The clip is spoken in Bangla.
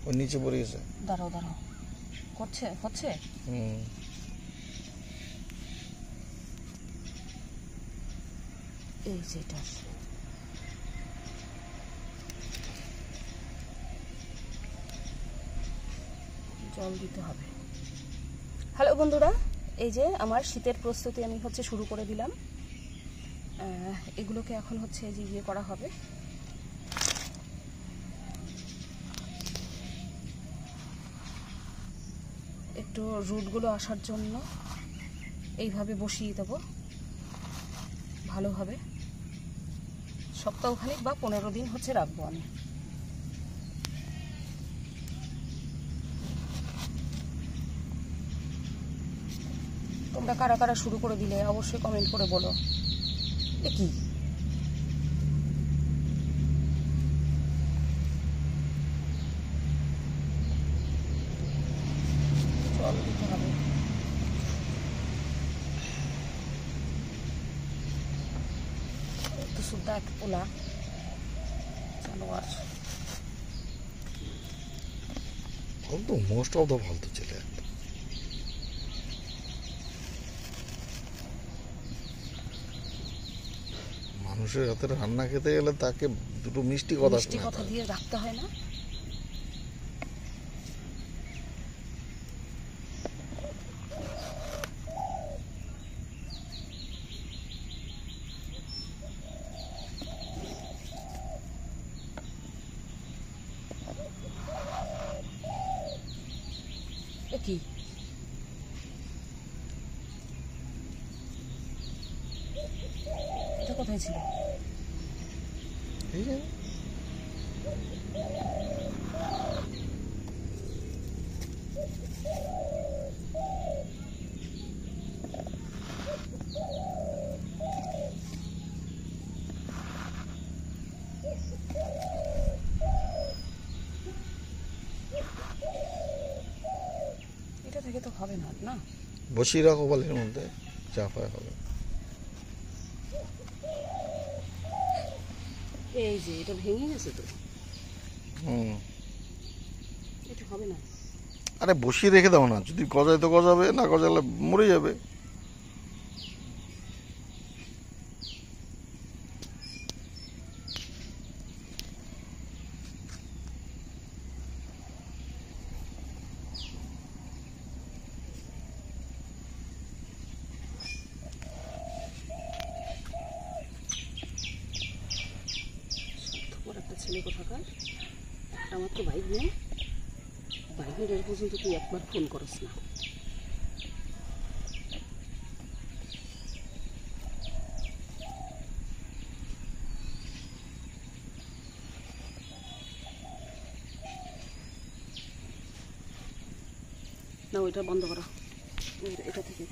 ওর নিচে পড়ে গেছে। দাঁড়াও দাঁড়াও, হচ্ছে এই যেটা জল দিতে হবে। হ্যালো বন্ধুরা, এই যে আমার শীতের প্রস্তুতি আমি শুরু করে দিলাম। এগুলোকে এখন যে ইয়ে করা হবে, একটু রুটগুলো আসার জন্য এইভাবে বসিয়ে দেব ভালোভাবে। সপ্তাহখানিক বা 15 দিন রাখবো আমি। তোমরা কারা কারা শুরু করে দিলে অবশ্যই কমেন্ট করে বলো। এ কি জল দিতে হবে। তো সুদ্ধা এক পোলা জানোয়ার। ফালতু, মোস্ট অফ দ্য ফালতু ছেলে। মানুষের হাতে রান্না খেতে গেলে তাকে দুটো মিষ্টি কথা দিয়ে রাখতে হয় না? কি এটা কোথায় ছিল? এটা থেকে তো হবে না, না বসিয়ে রাখো বালির মধ্যে, চাপায় হবে। এই যে এটা ভেঙে গেছে তো। এটা হবে না। আরে বসিয়ে রেখে দাও না, যদি গজায় তো গজাবে, না গজালে মরে যাবে। একটা ছেলে কোথাকার, একটা মাত্র বাইক নেই, বাইকের এর পর্যন্ত তুই একবার ফোন করস না। না ওইটা বন্ধ করা, এটা থেকে